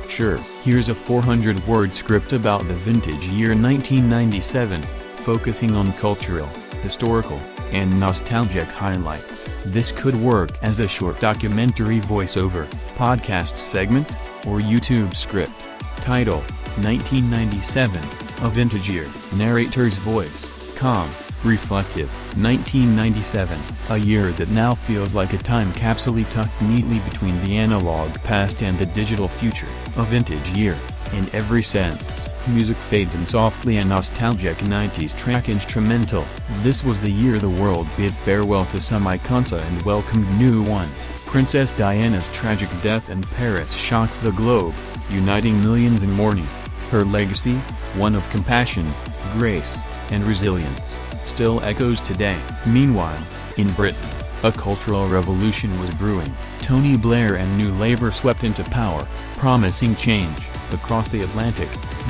Sure, here's a 400-word script about the vintage year 1997, focusing on cultural, historical, and nostalgic highlights. This could work as a short documentary voiceover, podcast segment, or YouTube script. Title: 1997, A Vintage Year. Narrator's voice: calm, reflective. 1997, a year that now feels like a time capsule tucked neatly between the analog past and the digital future. A vintage year, in every sense. Music fades in softly, a nostalgic 90s track instrumental. This was the year the world bid farewell to some icons and welcomed new ones. Princess Diana's tragic death in Paris shocked the globe, uniting millions in mourning. Her legacy, one of compassion, grace, and resilience, still echoes today. Meanwhile, in Britain, a cultural revolution was brewing. Tony Blair and New Labour swept into power, promising change. Across the Atlantic,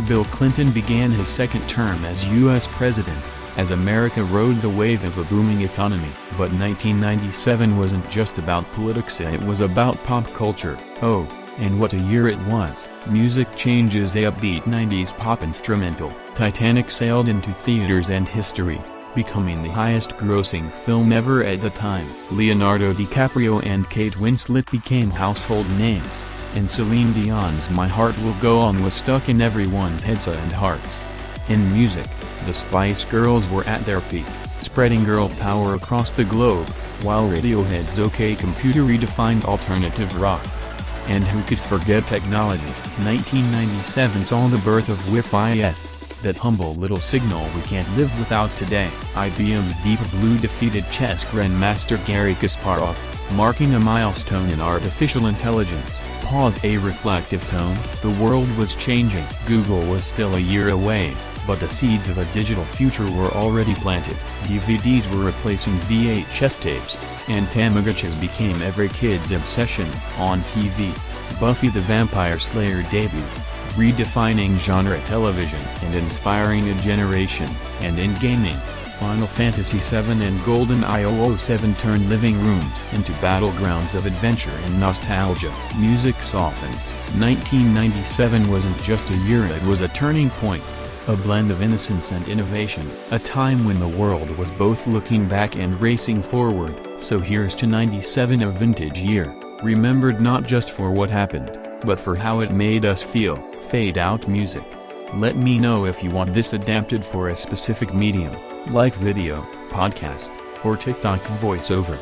Bill Clinton began his second term as U.S. president, as America rode the wave of a booming economy. But 1997 wasn't just about politics, it was about pop culture. Oh, and what a year it was. Music changes. A upbeat 90s pop instrumental, Titanic, sailed into theaters and history, becoming the highest-grossing film ever at the time. Leonardo DiCaprio and Kate Winslet became household names, and Celine Dion's My Heart Will Go On was stuck in everyone's heads and hearts. In music, the Spice Girls were at their peak, spreading girl power across the globe, while Radiohead's OK Computer redefined alternative rock. And who could forget technology? 1997 saw the birth of Wi-Fi S, that humble little signal we can't live without today. IBM's Deep Blue defeated chess grandmaster Garry Kasparov, marking a milestone in artificial intelligence. Pause. A reflective tone. The world was changing. Google was still a year away, but the seeds of a digital future were already planted. DVDs were replacing VHS tapes, and Tamagotchis became every kid's obsession. On TV, Buffy the Vampire Slayer debuted, redefining genre television and inspiring a generation. And in gaming, Final Fantasy VII and GoldenEye 007 turned living rooms into battlegrounds of adventure and nostalgia. Music softens. 1997 wasn't just a year, it was a turning point. A blend of innocence and innovation. A time when the world was both looking back and racing forward. So here's to 97, a vintage year, remembered not just for what happened, but for how it made us feel. Fade out music. Let me know if you want this adapted for a specific medium, like video, podcast, or TikTok voiceover.